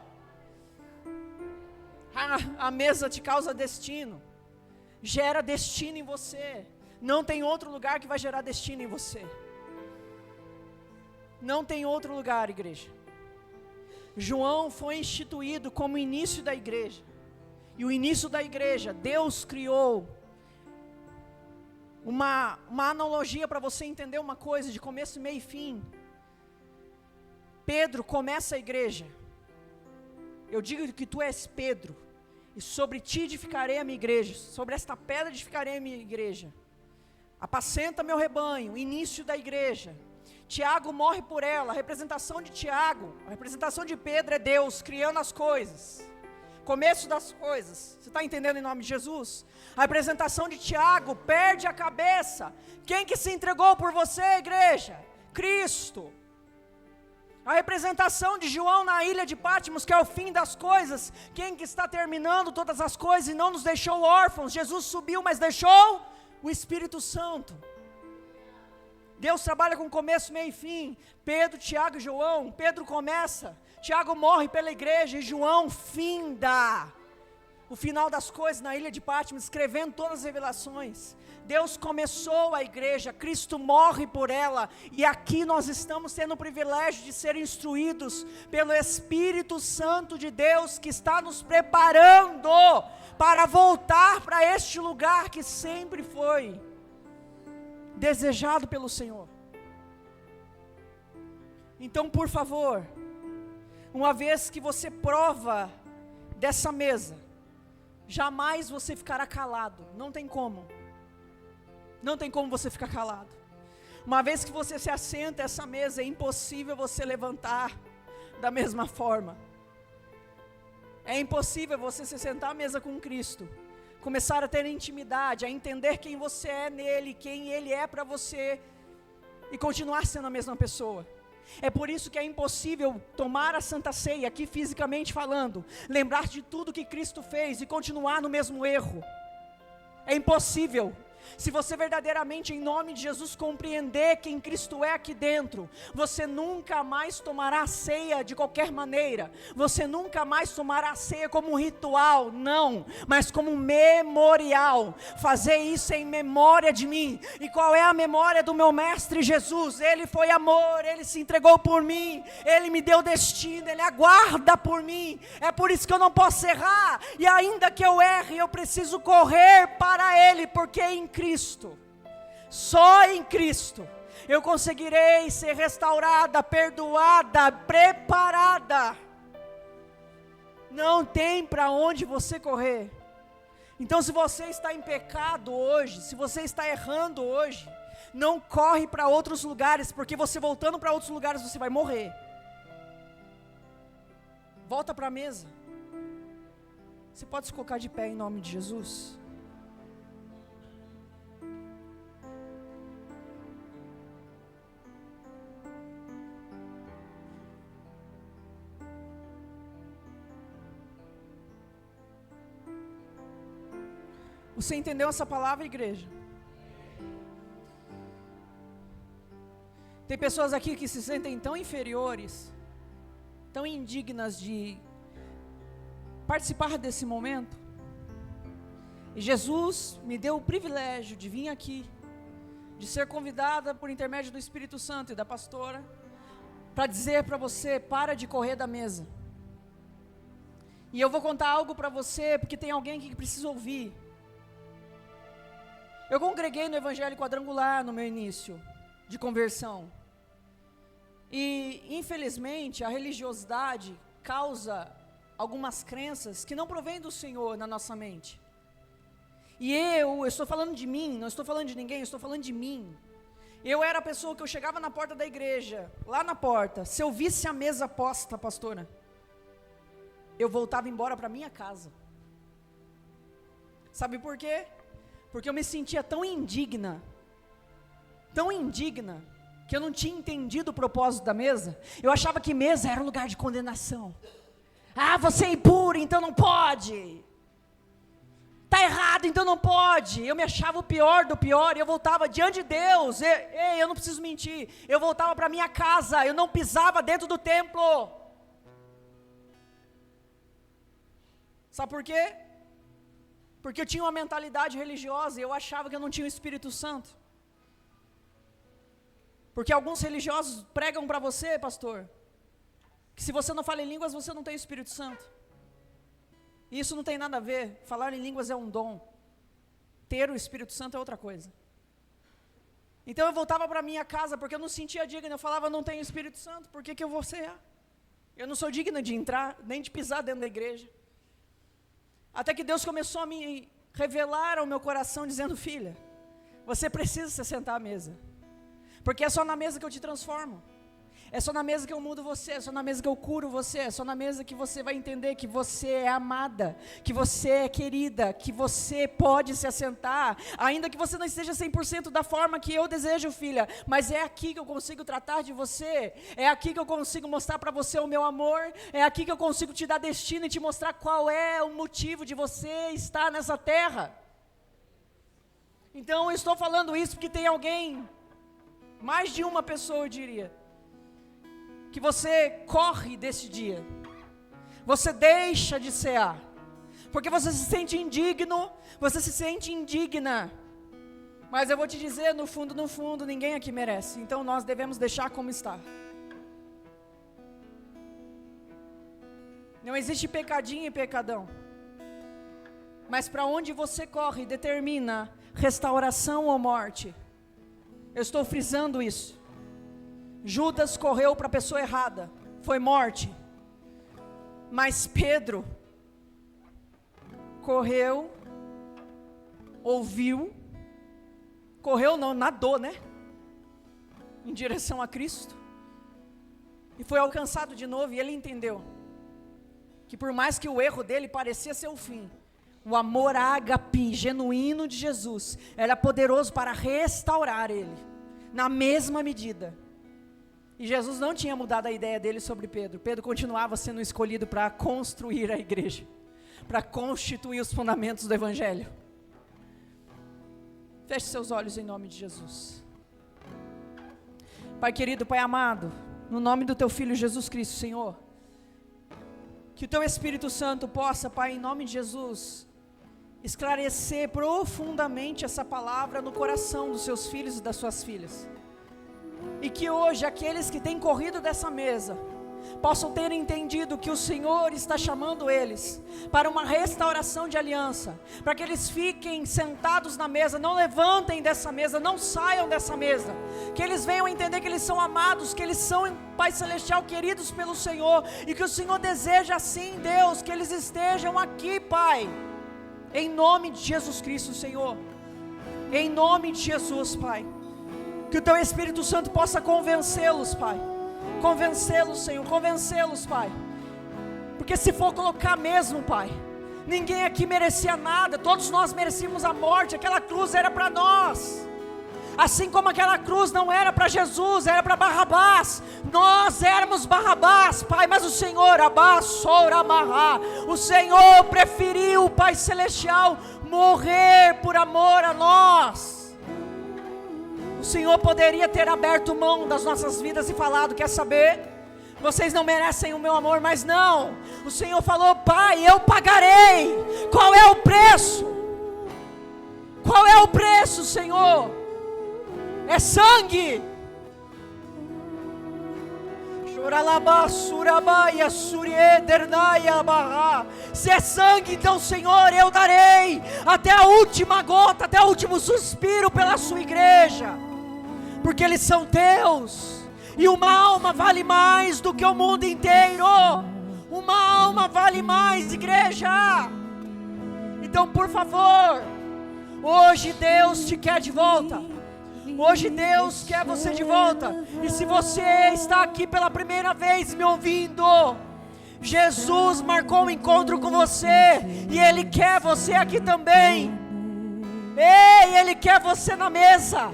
A mesa te causa destino, gera destino em você. Não tem outro lugar que vai gerar destino em você. Não tem outro lugar, igreja. João foi instituído como início da igreja. E o início da igreja, Deus criou uma analogia para você entender uma coisa, de começo, meio e fim. Pedro começa a igreja. Eu digo que tu és Pedro, e sobre ti edificarei a minha igreja, sobre esta pedra edificarei a minha igreja. Apacenta meu rebanho, início da igreja. Tiago morre por ela, a representação de Tiago, a representação de Pedro é Deus criando as coisas, começo das coisas. Você está entendendo em nome de Jesus? A representação de Tiago perde a cabeça. Quem que se entregou por você, igreja? Cristo. A representação de João na ilha de Patmos, que é o fim das coisas. Quem que está terminando todas as coisas e não nos deixou órfãos? Jesus subiu, mas deixou O Espírito Santo. Deus trabalha com começo, meio e fim. Pedro, Tiago e João. Pedro começa, Tiago morre pela igreja e João finda o final das coisas na ilha de Patmos, escrevendo todas as revelações. Deus começou a igreja, Cristo morre por ela, e aqui nós estamos tendo o privilégio de ser instruídos pelo Espírito Santo de Deus, que está nos preparando para voltar para este lugar que sempre foi desejado pelo Senhor. Então, por favor, uma vez que você prova dessa mesa, jamais você ficará calado, não tem como. Não tem como você ficar calado. Uma vez que você se assenta a essa mesa, é impossível você levantar da mesma forma. É impossível você se sentar à mesa com Cristo, começar a ter intimidade, a entender quem você é nele, quem ele é para você, e continuar sendo a mesma pessoa. É por isso que é impossível tomar a Santa Ceia, aqui fisicamente falando, lembrar de tudo que Cristo fez e continuar no mesmo erro. É impossível. Se você verdadeiramente, em nome de Jesus, compreender quem Cristo é aqui dentro, você nunca mais tomará a ceia de qualquer maneira, você nunca mais tomará a ceia como um ritual, não, mas como um memorial. Fazer isso em memória de mim. E qual é a memória do meu mestre Jesus? Ele foi amor, ele se entregou por mim, ele me deu destino, ele aguarda por mim. É por isso que eu não posso errar, e ainda que eu erre, eu preciso correr para ele, porque em Cristo, só em Cristo, eu conseguirei ser restaurada, perdoada, preparada. Não tem para onde você correr. Então, se você está em pecado hoje, se você está errando hoje, não corre para outros lugares, porque você voltando para outros lugares, você vai morrer. Volta para a mesa. Você pode se colocar de pé em nome de Jesus? Você entendeu essa palavra, igreja? Tem pessoas aqui que se sentem tão inferiores, tão indignas de participar desse momento. E Jesus me deu o privilégio de vir aqui, de ser convidada por intermédio do Espírito Santo e da pastora, para dizer para você, para de correr da mesa. E eu vou contar algo para você, porque tem alguém que precisa ouvir. Eu congreguei no Evangelho Quadrangular no meu início de conversão. E, infelizmente, a religiosidade causa algumas crenças que não provêm do Senhor na nossa mente. E eu estou falando de mim, não estou falando de ninguém, eu estou falando de mim. Eu era a pessoa que eu chegava na porta da igreja, lá na porta, se eu visse a mesa posta, pastora, eu voltava embora para minha casa. Sabe por quê? Porque eu me sentia tão indigna, que eu não tinha entendido o propósito da mesa. Eu achava que mesa era um lugar de condenação. Ah, você é impuro, então não pode. Está errado, então não pode. Eu me achava o pior do pior, e eu voltava diante de Deus. Eu não preciso mentir, eu voltava para minha casa, eu não pisava dentro do templo. Sabe por quê? Porque eu tinha uma mentalidade religiosa e eu achava que eu não tinha o Espírito Santo. Porque alguns religiosos pregam para você, pastor, que se você não fala em línguas, você não tem o Espírito Santo. E isso não tem nada a ver. Falar em línguas é um dom. Ter o Espírito Santo é outra coisa. Então eu voltava para minha casa porque eu não sentia digna. Eu falava, não tenho o Espírito Santo, por que eu vou ser? Eu não sou digna de entrar, nem de pisar dentro da igreja. Até que Deus começou a me revelar ao meu coração, dizendo, filha, você precisa se sentar à mesa, porque é só na mesa que eu te transformo, é só na mesa que eu mudo você, é só na mesa que eu curo você, é só na mesa que você vai entender que você é amada, que você é querida, que você pode se assentar, ainda que você não esteja 100% da forma que eu desejo, filha, mas é aqui que eu consigo tratar de você, é aqui que eu consigo mostrar para você o meu amor, é aqui que eu consigo te dar destino e te mostrar qual é o motivo de você estar nessa terra. Então eu estou falando isso porque tem alguém, mais de uma pessoa eu diria, que você corre desse dia, você deixa de cear, porque você se sente indigno, você se sente indigna. Mas eu vou te dizer, no fundo, ninguém aqui merece. Então nós devemos deixar como está. Não existe pecadinho e pecadão. Mas para onde você corre determina restauração ou morte. Eu estou frisando isso. Judas correu para a pessoa errada, foi morte. Mas Pedro correu, ouviu, correu não, nadou, né? Em direção a Cristo. E foi alcançado de novo, e ele entendeu que por mais que o erro dele parecia ser o fim, o amor ágape, genuíno de Jesus, era poderoso para restaurar ele, na mesma medida. E Jesus não tinha mudado a ideia dele sobre Pedro. Pedro continuava sendo escolhido para construir a igreja, para constituir os fundamentos do Evangelho. Feche seus olhos em nome de Jesus. Pai querido, Pai amado, no nome do Teu Filho Jesus Cristo, Senhor, que o Teu Espírito Santo possa, Pai, em nome de Jesus, esclarecer profundamente essa palavra no coração dos Seus filhos e das Suas filhas. E que hoje aqueles que têm corrido dessa mesa possam ter entendido que o Senhor está chamando eles para uma restauração de aliança, para que eles fiquem sentados na mesa, não levantem dessa mesa, não saiam dessa mesa, que eles venham entender que eles são amados, que eles são, Pai Celestial, queridos pelo Senhor, e que o Senhor deseja assim, Deus, que eles estejam aqui, Pai, em nome de Jesus Cristo, Senhor, em nome de Jesus, Pai, que o Teu Espírito Santo possa convencê-los, Pai, convencê-los, Senhor, convencê-los, Pai, porque se for colocar mesmo, Pai, ninguém aqui merecia nada, todos nós merecíamos a morte, aquela cruz era para nós, assim como aquela cruz não era para Jesus, era para Barrabás, nós éramos Barrabás, Pai, mas o Senhor, o Senhor preferiu, Pai Celestial, morrer por amor a nós. O Senhor poderia ter aberto mão das nossas vidas e falado, quer saber? Vocês não merecem o meu amor, mas não. O Senhor falou, Pai, eu pagarei. Qual é o preço? Qual é o preço, Senhor? É sangue. Se é sangue, então, Senhor, eu darei até a última gota, até o último suspiro pela sua igreja, porque eles são teus, e uma alma vale mais do que o mundo inteiro. Uma alma vale mais, igreja. Então, por favor, hoje Deus te quer de volta. Hoje Deus quer você de volta. E se você está aqui pela primeira vez me ouvindo, Jesus marcou um encontro com você, e Ele quer você aqui também. Ei, Ele quer você na mesa.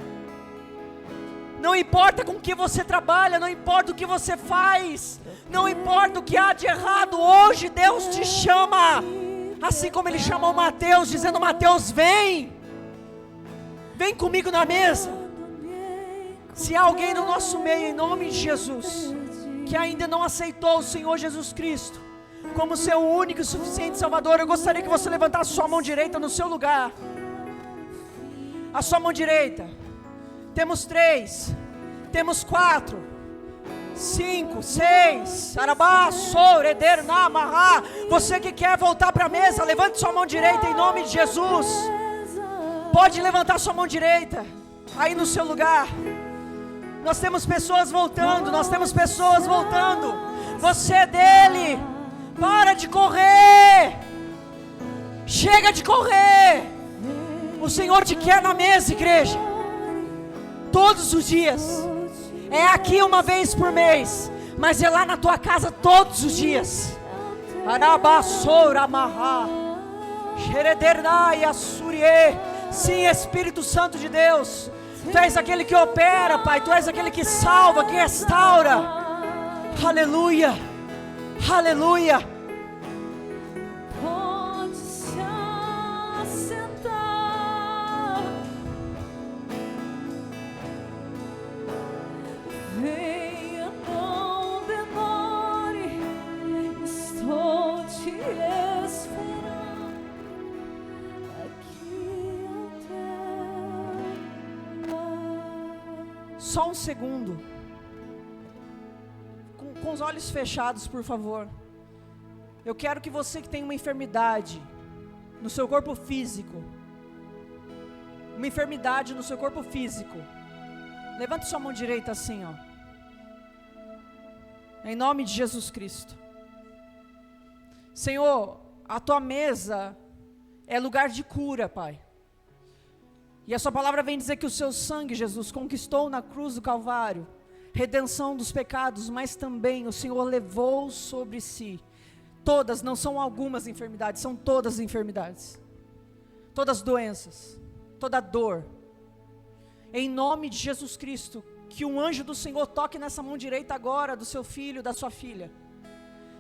Não importa com o que você trabalha, não importa o que você faz, não importa o que há de errado, hoje Deus te chama, assim como Ele chamou Mateus, dizendo, Mateus, vem comigo na mesa. Se há alguém no nosso meio, em nome de Jesus, que ainda não aceitou o Senhor Jesus Cristo como seu único e suficiente Salvador, eu gostaria que você levantasse sua mão direita no seu lugar. A sua mão direita. Temos 3, temos 4, 5, 6, você que quer voltar para a mesa, levante sua mão direita em nome de Jesus. Pode levantar sua mão direita, aí no seu lugar. Nós temos pessoas voltando, Você é dele, para de correr, chega de correr. O Senhor te quer na mesa, igreja, todos os dias. É aqui uma vez por mês, mas é lá na tua casa todos os dias. Sim, Espírito Santo de Deus, Tu és aquele que opera, Pai, Tu és aquele que salva, que restaura. Aleluia, aleluia. Pode se assentar. só um segundo. Com os olhos fechados, por favor. Eu quero que você que tem uma enfermidade no seu corpo físico, uma enfermidade no seu corpo físico, levante sua mão direita assim, ó. Em nome de Jesus Cristo. Senhor, a tua mesa é lugar de cura, Pai. E a sua palavra vem dizer que o seu sangue, Jesus, conquistou na cruz do Calvário redenção dos pecados, mas também o Senhor levou sobre si todas, não são algumas enfermidades, são todas as enfermidades, todas as doenças, toda dor. Em nome de Jesus Cristo, que um anjo do Senhor toque nessa mão direita agora do seu filho, da sua filha.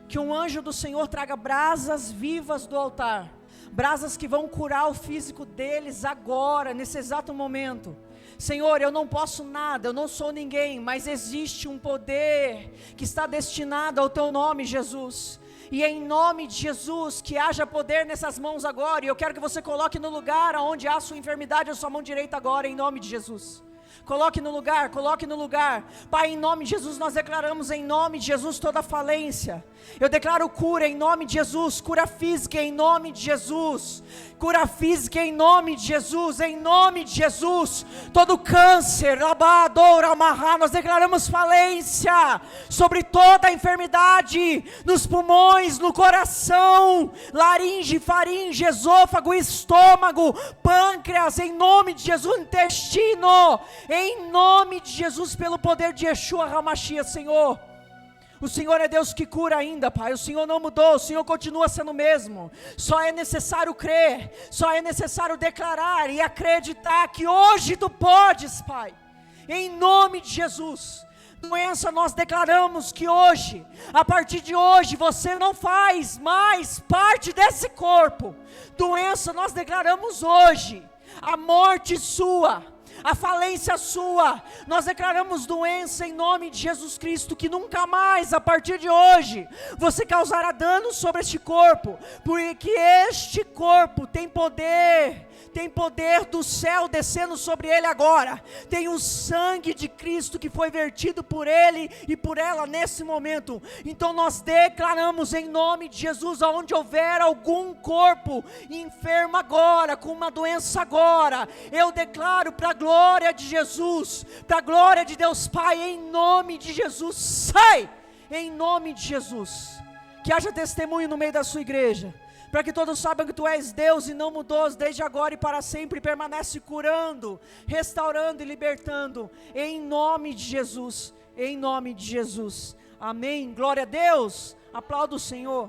Que um anjo do Senhor traga brasas vivas do altar, brasas que vão curar o físico deles agora, nesse exato momento. Senhor, eu não posso nada, eu não sou ninguém, mas existe um poder que está destinado ao teu nome, Jesus. E em nome de Jesus, que haja poder nessas mãos agora. E eu quero que você coloque no lugar onde há a sua enfermidade, a sua mão direita agora, em nome de Jesus. Coloque no lugar, coloque no lugar. Pai, em nome de Jesus, nós declaramos em nome de Jesus toda falência. Eu declaro cura em nome de Jesus, cura física em nome de Jesus, cura física em nome de Jesus, em nome de Jesus. Todo câncer, nós declaramos falência sobre toda a enfermidade, nos pulmões, no coração, laringe, faringe, esôfago, estômago, pâncreas, em nome de Jesus, intestino, em nome de Jesus, pelo poder de Yeshua HaMashiach, Senhor. O Senhor é Deus que cura ainda, Pai. O Senhor não mudou, o Senhor continua sendo o mesmo. Só é necessário crer, só é necessário declarar e acreditar que hoje Tu podes, Pai. Em nome de Jesus. Doença, nós declaramos que hoje, a partir de hoje, você não faz mais parte desse corpo. Doença, nós declaramos hoje, a morte sua, a falência sua, nós declaramos doença em nome de Jesus Cristo, que nunca mais, a partir de hoje, você causará dano sobre este corpo, porque este corpo tem poder do céu descendo sobre ele agora, tem o sangue de Cristo que foi vertido por ele e por ela nesse momento. Então nós declaramos em nome de Jesus, aonde houver algum corpo enfermo agora, com uma doença agora, eu declaro para a glória de Jesus, para a glória de Deus Pai, em nome de Jesus, sai, em nome de Jesus, que haja testemunho no meio da sua igreja, para que todos saibam que Tu és Deus e não mudou desde agora e para sempre, permanece curando, restaurando e libertando, em nome de Jesus, amém, glória a Deus, aplauda o Senhor.